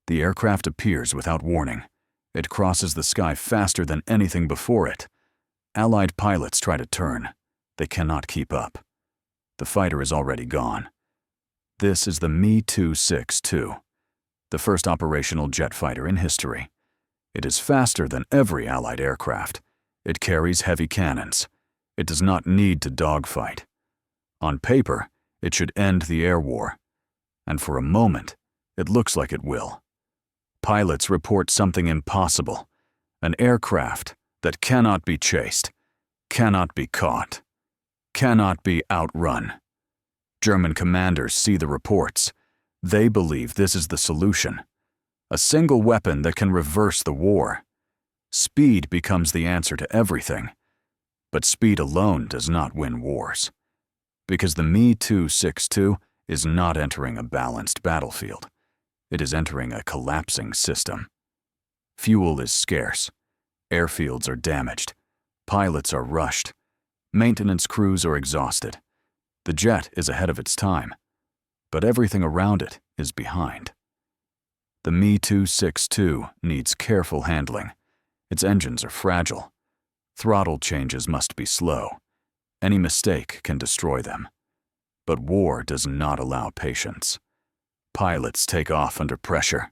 The aircraft appears without warning. It crosses the sky faster than anything before it. Allied pilots try to turn. They cannot keep up. The fighter is already gone. This is the Mi-262, the first operational jet fighter in history. It is faster than every Allied aircraft. It carries heavy cannons. It does not need to dogfight. On paper, it should end the air war. And for a moment, it looks like it will. Pilots report something impossible. An aircraft that cannot be chased, cannot be caught, cannot be outrun. German commanders see the reports. They believe this is the solution. A single weapon that can reverse the war. Speed becomes the answer to everything. But speed alone does not win wars. Because the Mi-262 is not entering a balanced battlefield. It is entering a collapsing system. Fuel is scarce. Airfields are damaged. Pilots are rushed. Maintenance crews are exhausted. The jet is ahead of its time, but everything around it is behind. The Mi-262 needs careful handling. Its engines are fragile. Throttle changes must be slow. Any mistake can destroy them. But war does not allow patience. Pilots take off under pressure.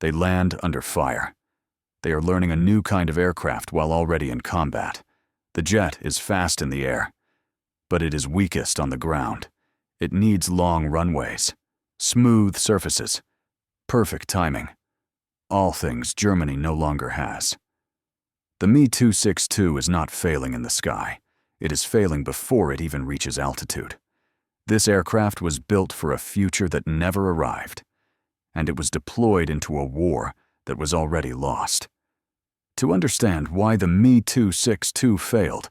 They land under fire. They are learning a new kind of aircraft while already in combat. The jet is fast in the air, but it is weakest on the ground. It needs long runways, smooth surfaces, perfect timing. All things Germany no longer has. The Mi-262 is not failing in the sky. It is failing before it even reaches altitude. This aircraft was built for a future that never arrived, and it was deployed into a war that was already lost. To understand why the Mi-262 failed,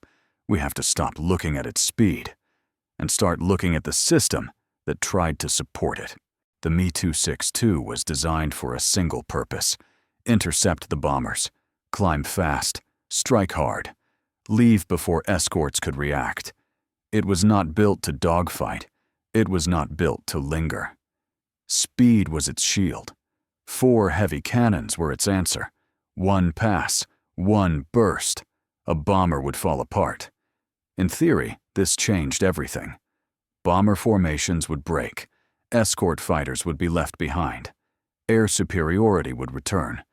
we have to stop looking at its speed and start looking at the system that tried to support it. The Mi-262 was designed for a single purpose: intercept the bombers, climb fast, strike hard, leave before escorts could react. It was not built to dogfight. It was not built to linger. Speed was its shield. 4 heavy cannons were its answer. One pass, one burst, a bomber would fall apart. In theory, this changed everything. Bomber formations would break. Escort fighters would be left behind. Air superiority would return.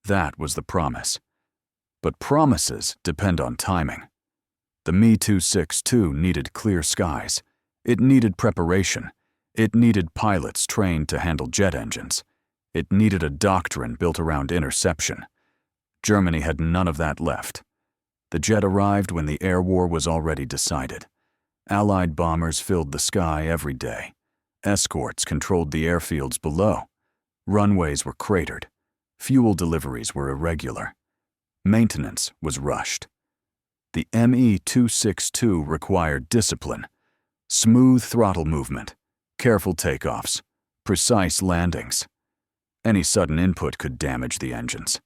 That was the promise. But promises depend on timing. The Mi-262 needed clear skies. It needed preparation. It needed pilots trained to handle jet engines. It needed a doctrine built around interception. Germany had none of that left. The jet arrived when the air war was already decided. Allied bombers filled the sky every day. Escorts controlled the airfields below. Runways were cratered. Fuel deliveries were irregular. Maintenance was rushed. The Mi-262 required discipline, smooth throttle movement, careful takeoffs, precise landings. Any sudden input could damage the engines.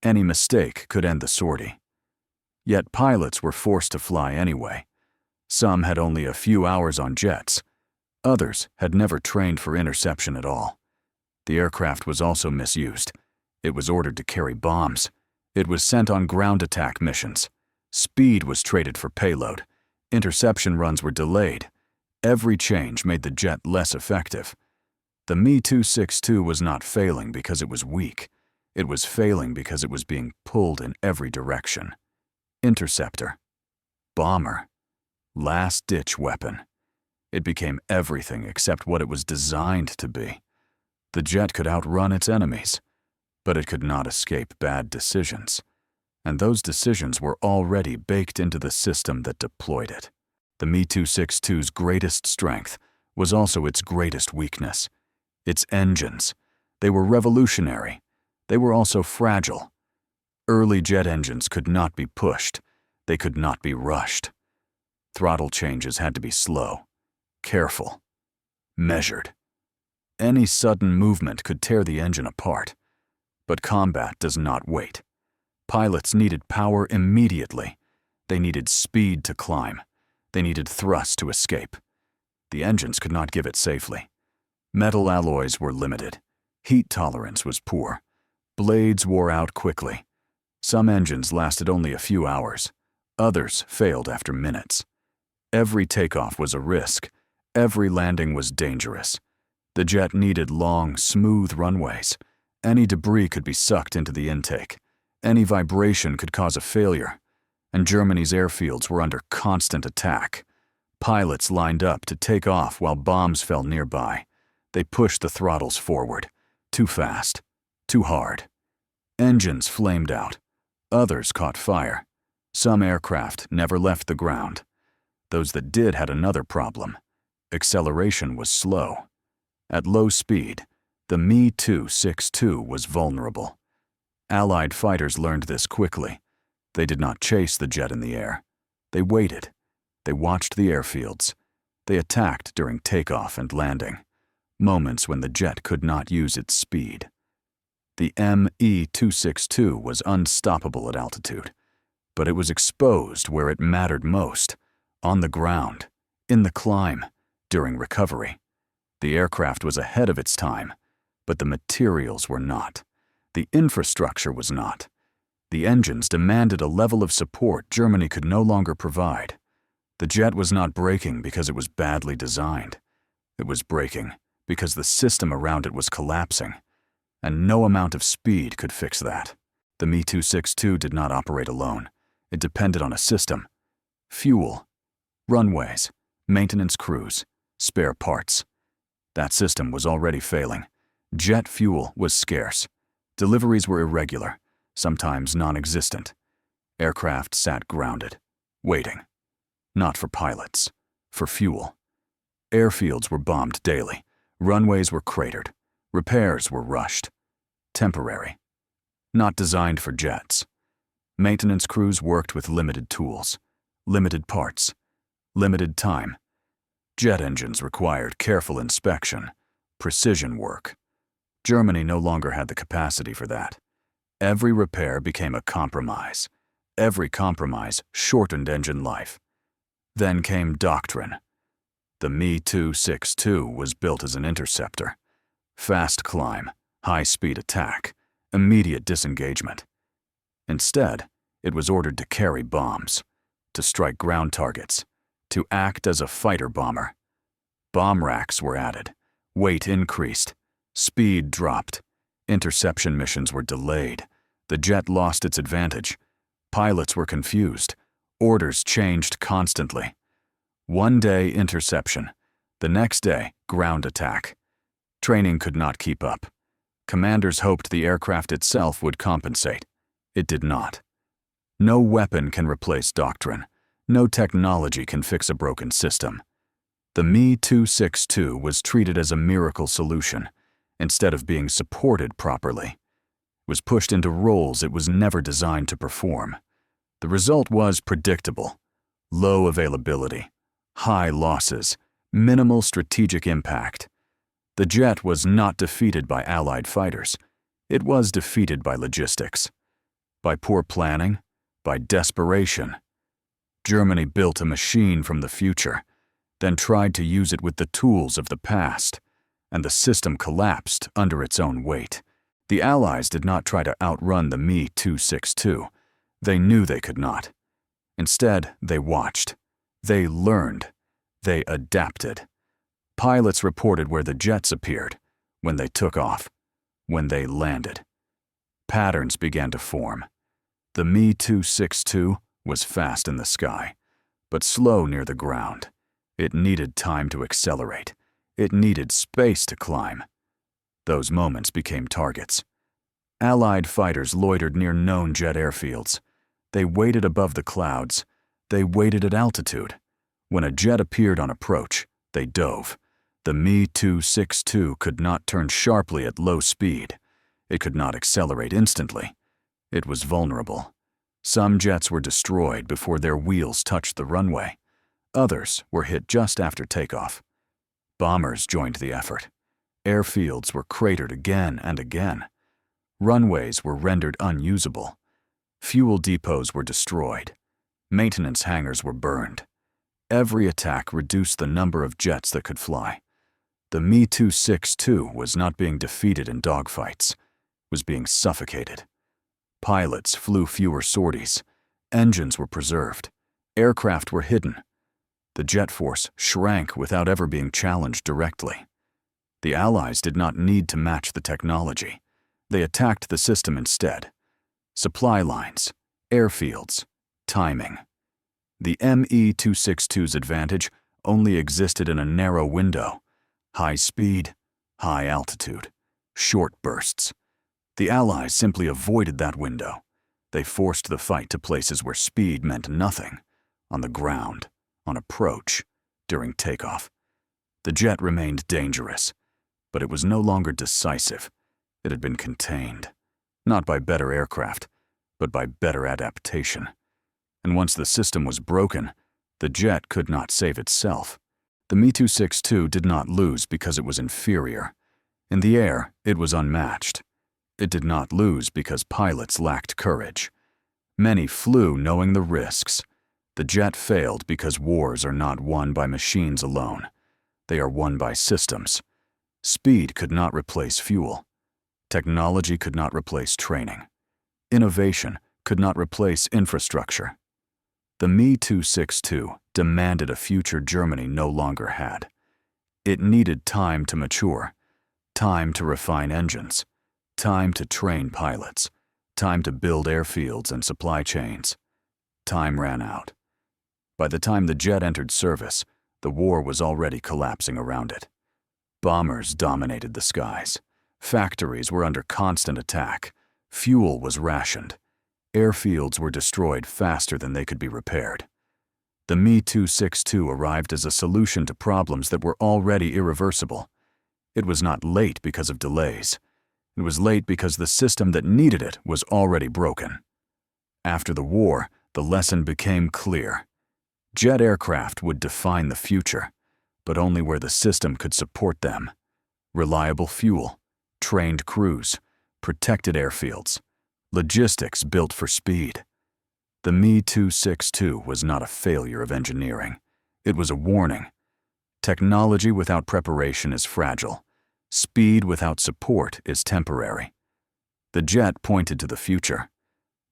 Any mistake could end the sortie. Yet pilots were forced to fly anyway. Some had only a few hours on jets. Others had never trained for interception at all. The aircraft was also misused. It was ordered to carry bombs. It was sent on ground attack missions. Speed was traded for payload. Interception runs were delayed. Every change made the jet less effective. The Mi-262 was not failing because it was weak. It was failing because it was being pulled in every direction. Interceptor. Bomber. Last-ditch weapon. It became everything except what it was designed to be. The jet could outrun its enemies, but it could not escape bad decisions. And those decisions were already baked into the system that deployed it. The Mi-262's greatest strength was also its greatest weakness. Its engines. They were revolutionary. They were also fragile. Early jet engines could not be pushed. They could not be rushed. Throttle changes had to be slow, careful, measured. Any sudden movement could tear the engine apart. But combat does not wait. Pilots needed power immediately. They needed speed to climb. They needed thrust to escape. The engines could not give it safely. Metal alloys were limited. Heat tolerance was poor. Blades wore out quickly. Some engines lasted only a few hours. Others failed after minutes. Every takeoff was a risk. Every landing was dangerous. The jet needed long, smooth runways. Any debris could be sucked into the intake. Any vibration could cause a failure. And Germany's airfields were under constant attack. Pilots lined up to take off while bombs fell nearby. They pushed the throttles forward. Too fast. Too hard. Engines flamed out. Others caught fire. Some aircraft never left the ground. Those that did had another problem. Acceleration was slow. At low speed, the Mi-262 was vulnerable. Allied fighters learned this quickly. They did not chase the jet in the air. They waited. They watched the airfields. They attacked during takeoff and landing, moments when the jet could not use its speed. The Mi-262 was unstoppable at altitude, but it was exposed where it mattered most, on the ground, in the climb, during recovery. The aircraft was ahead of its time, but the materials were not. The infrastructure was not. The engines demanded a level of support Germany could no longer provide. The jet was not breaking because it was badly designed. It was breaking because the system around it was collapsing, and no amount of speed could fix that. The Mi-262 did not operate alone. It depended on a system. Fuel, runways, maintenance crews, spare parts. That system was already failing. Jet fuel was scarce. Deliveries were irregular, sometimes non-existent. Aircraft sat grounded, waiting. Not for pilots, for fuel. Airfields were bombed daily. Runways were cratered. Repairs were rushed. Temporary. Not designed for jets. Maintenance crews worked with limited tools, limited parts, limited time. Jet engines required careful inspection, precision work. Germany no longer had the capacity for that. Every repair became a compromise. Every compromise shortened engine life. Then came doctrine. The Mi-262 was built as an interceptor. Fast climb, high-speed attack, immediate disengagement. Instead, it was ordered to carry bombs, to strike ground targets, to act as a fighter bomber. Bomb racks were added, weight increased, speed dropped, interception missions were delayed, the jet lost its advantage, pilots were confused, orders changed constantly. One day interception, the next day ground attack. Training could not keep up. Commanders hoped the aircraft itself would compensate. It did not. No weapon can replace doctrine. No technology can fix a broken system. The Mi-262 was treated as a miracle solution, instead of being supported properly. It was pushed into roles it was never designed to perform. The result was predictable. Low availability, high losses, minimal strategic impact. The jet was not defeated by Allied fighters. It was defeated by logistics, by poor planning, by desperation. Germany built a machine from the future, then tried to use it with the tools of the past, and the system collapsed under its own weight. The Allies did not try to outrun the Mi-262. They knew they could not. Instead, they watched. They learned. They adapted. Pilots reported where the jets appeared, when they took off, when they landed. Patterns began to form. The Mi-262 was fast in the sky, but slow near the ground. It needed time to accelerate. It needed space to climb. Those moments became targets. Allied fighters loitered near known jet airfields. They waited above the clouds. They waited at altitude. When a jet appeared on approach, they dove. The Mi-262 could not turn sharply at low speed. It could not accelerate instantly. It was vulnerable. Some jets were destroyed before their wheels touched the runway. Others were hit just after takeoff. Bombers joined the effort. Airfields were cratered again and again. Runways were rendered unusable. Fuel depots were destroyed. Maintenance hangars were burned. Every attack reduced the number of jets that could fly. The Mi-262 was not being defeated in dogfights, was being suffocated. Pilots flew fewer sorties, engines were preserved, aircraft were hidden. The jet force shrank without ever being challenged directly. The Allies did not need to match the technology. They attacked the system instead. Supply lines, airfields, timing. The Mi-262's advantage only existed in a narrow window: high speed, high altitude, short bursts. The Allies simply avoided that window. They forced the fight to places where speed meant nothing: on the ground, on approach, during takeoff. The jet remained dangerous, but it was no longer decisive. It had been contained, not by better aircraft, but by better adaptation. And once the system was broken, the jet could not save itself. The Mi-262 did not lose because it was inferior. In the air, it was unmatched. It did not lose because pilots lacked courage. Many flew knowing the risks. The jet failed because wars are not won by machines alone. They are won by systems. Speed could not replace fuel. Technology could not replace training. Innovation could not replace infrastructure. The Mi-262 demanded a future Germany no longer had. It needed time to mature, time to refine engines, time to train pilots, time to build airfields and supply chains. Time ran out. By the time the jet entered service, the war was already collapsing around it. Bombers dominated the skies. Factories were under constant attack. Fuel was rationed. Airfields were destroyed faster than they could be repaired. The Mi-262 arrived as a solution to problems that were already irreversible. It was not late because of delays. It was late because the system that needed it was already broken. After the war, the lesson became clear. Jet aircraft would define the future, but only where the system could support them. Reliable fuel, trained crews, protected airfields, logistics built for speed. The Mi-262 was not a failure of engineering. It was a warning. Technology without preparation is fragile. Speed without support is temporary. The jet pointed to the future,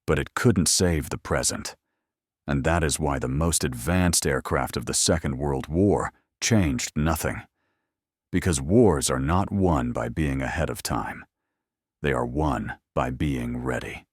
but it couldn't save the present. And that is why the most advanced aircraft of the Second World War changed nothing. Because wars are not won by being ahead of time. They are won by being ready.